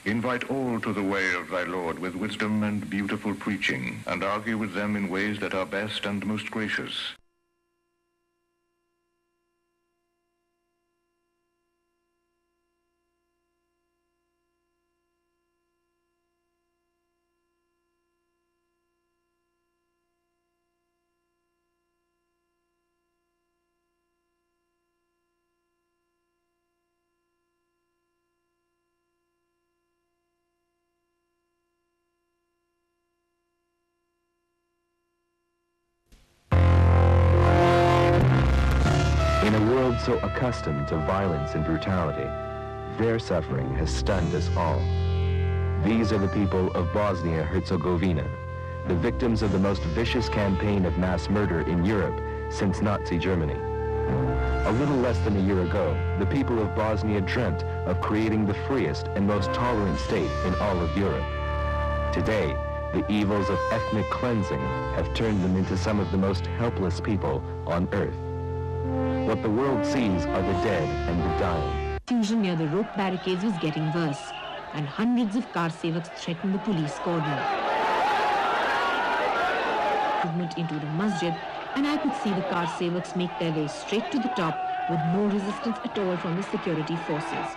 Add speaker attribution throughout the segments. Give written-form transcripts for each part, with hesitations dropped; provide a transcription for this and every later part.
Speaker 1: Invite all to the way of thy Lord with wisdom and beautiful preaching, and argue with them in ways that are best and most gracious.
Speaker 2: In a world so accustomed to violence and brutality, their suffering has stunned us all. These are the people of Bosnia-Herzegovina, the victims of the most vicious campaign of mass murder in Europe since Nazi Germany. A little less than a year ago, the people of Bosnia dreamt of creating the freest and most tolerant state in all of Europe. Today, the evils of ethnic cleansing have turned them into some of the most helpless people on earth. What the world sees are the dead and the dying.
Speaker 3: Confusion near the rope barricades was getting worse, and hundreds of car sevaks threatened the police cordon. Movement into the masjid, and I could see the car sevaks make their way straight to the top with no resistance at all from the security forces.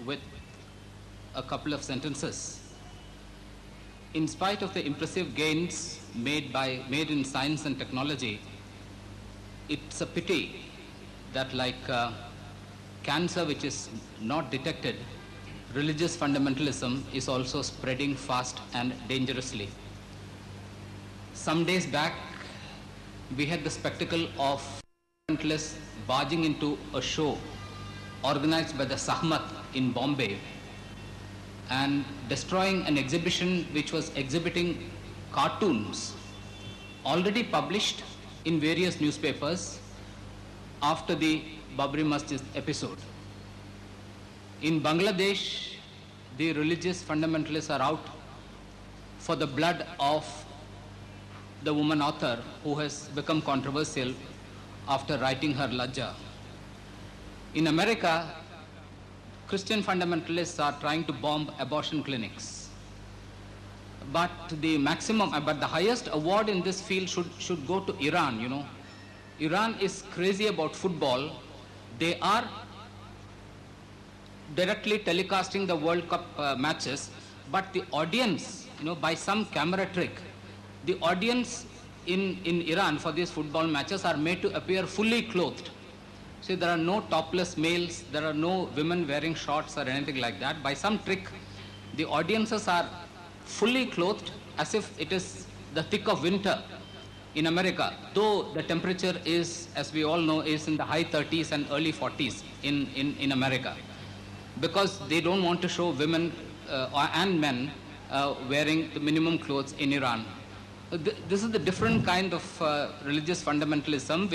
Speaker 4: With a couple of sentences. In spite of the impressive gains made in science and technology, it's a pity that like cancer which is not detected, religious fundamentalism is also spreading fast and dangerously. Some days back, we had the spectacle of fundamentalists barging into a show organized by the Sahmat in Bombay and destroying an exhibition which was exhibiting cartoons already published in various newspapers after the Babri Masjid episode. In Bangladesh, the religious fundamentalists are out for the blood of the woman author who has become controversial after writing her Lajja. In America, Christian fundamentalists are trying to bomb abortion clinics. But the highest award in this field should go to Iran, you know. Iran is crazy about football. They are directly telecasting the World Cup matches, but the audience, you know, by some camera trick, the audience in Iran for these football matches are made to appear fully clothed. See, there are no topless males, there are no women wearing shorts or anything like that. By some trick, the audiences are fully clothed as if it is the thick of winter in America, though the temperature is, as we all know, is in the high 30s and early 40s in America, because they don't want to show women and men wearing the minimum clothes in Iran. This is the different kind of religious fundamentalism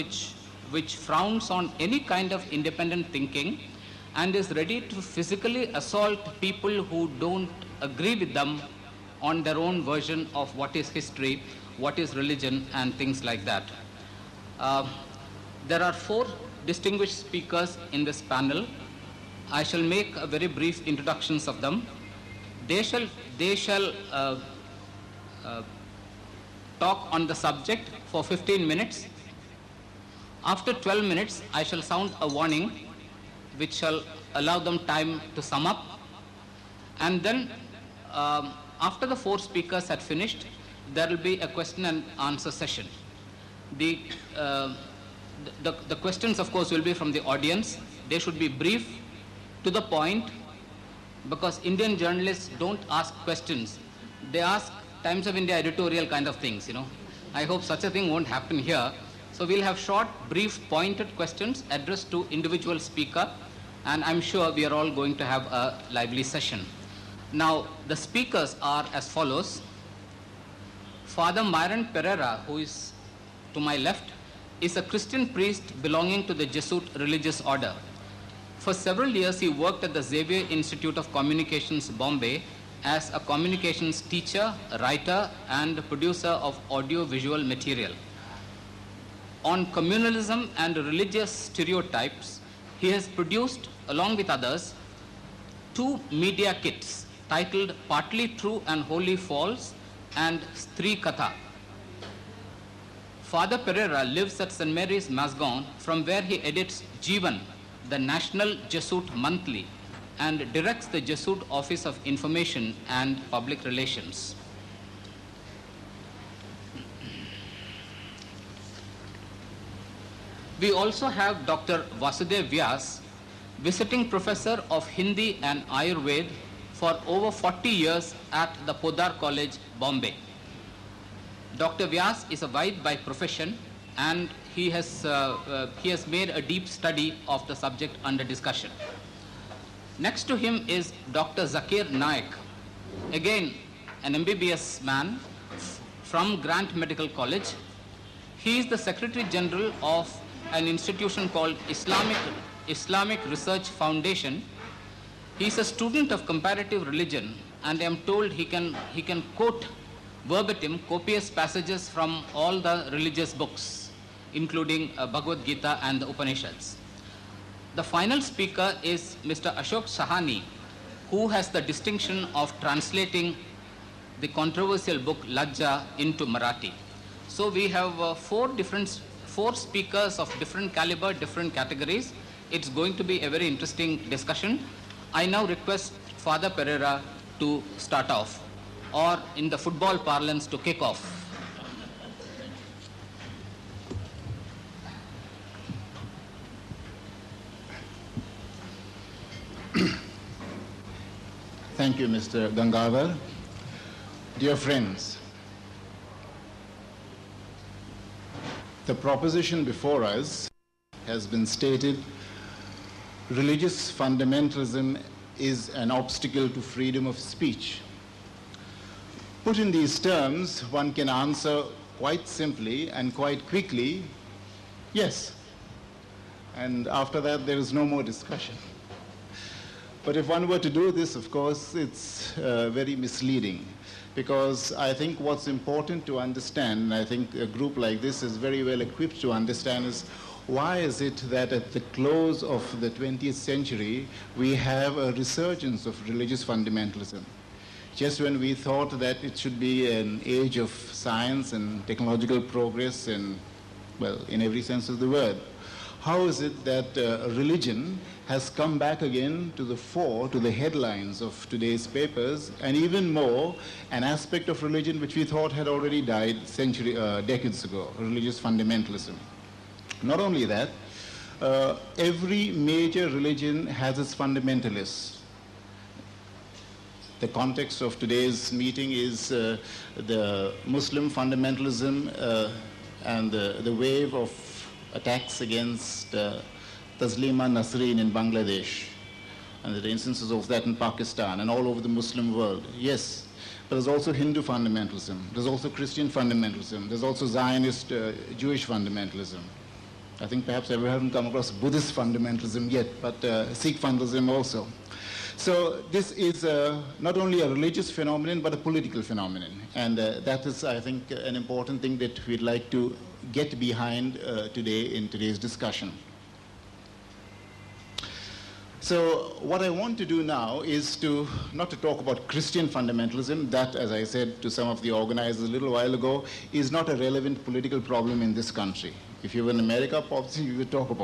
Speaker 4: which frowns on any kind of independent thinking and is ready to physically assault people who don't agree with them on their own version of what is history, what is religion, and things like that. There are 4 distinguished speakers in this panel. I shall make a very brief introductions of them. They shall talk on the subject for 15 minutes. After 12 minutes, I shall sound a warning which shall allow them time to sum up. And then after the 4 speakers had finished, there will be a question and answer session. The questions, of course, will be from the audience. They should be brief, to the point, because Indian journalists don't ask questions. They ask Times of India editorial kind of things, you know. I hope such a thing won't happen here. So we'll have short, brief, pointed questions addressed to individual speaker, and I'm sure we are all going to have a lively session. Now, the speakers are as follows. Father Myron Pereira, who is to my left, is a Christian priest belonging to the Jesuit religious order. For several years, he worked at the Xavier Institute of Communications, Bombay, as a communications teacher, writer, and producer of audio-visual material. On communalism and religious stereotypes, he has produced, along with others, 2 media kits titled Partly True and Wholly False and Stri Katha. Father Pereira lives at St. Mary's, Masgon, from where he edits Jeevan, the National Jesuit Monthly, and directs the Jesuit Office of Information and Public Relations. We also have Dr. Vasudev Vyas, visiting professor of Hindi and Ayurveda for over 40 years at the Podar College, Bombay. Dr. Vyas is a Vaid by profession, and he has made a deep study of the subject under discussion. Next to him is Dr. Zakir Naik, again an MBBS man from Grant Medical College. He is the Secretary General of an institution called Islamic Research Foundation. He is a student of comparative religion, and I am told he can quote verbatim copious passages from all the religious books, including Bhagavad Gita and the Upanishads. The final speaker is Mr. Ashok Shahane, who has the distinction of translating the controversial book Lajja into Marathi. So we have 4 speakers of different caliber, different categories. It's going to be a very interesting discussion. I now request Father Pereira to start off, or in the football parlance, to kick off.
Speaker 5: Thank you, Mr. Gangadhar. Dear friends, the proposition before us has been stated: religious fundamentalism is an obstacle to freedom of speech. Put in these terms, one can answer quite simply and quite quickly, yes. And after that, there is no more discussion. But if one were to do this, of course, it's very misleading, because I think what's important to understand, and I think a group like this is very well equipped to understand, is why is it that at the close of the 20th century, we have a resurgence of religious fundamentalism? Just when we thought that it should be an age of science and technological progress and, well, in every sense of the word, how is it that religion has come back again to the fore, to the headlines of today's papers, and even more, an aspect of religion which we thought had already died decades ago, religious fundamentalism? Not only that, every major religion has its fundamentalists. The context of today's meeting is the Muslim fundamentalism and the wave of attacks against Taslima Nasreen in Bangladesh, and the instances of that in Pakistan and all over the Muslim world. Yes, but there's also Hindu fundamentalism, there's also Christian fundamentalism, there's also Zionist Jewish fundamentalism. I think perhaps I haven't come across Buddhist fundamentalism yet, but Sikh fundamentalism also. So this is not only a religious phenomenon, but a political phenomenon. And that is, I think, an important thing that we'd like to get behind today in today's discussion. So what I want to do now is not to talk about Christian fundamentalism. That, as I said to some of the organizers a little while ago, is not a relevant political problem in this country. If you were in America, obviously you would talk about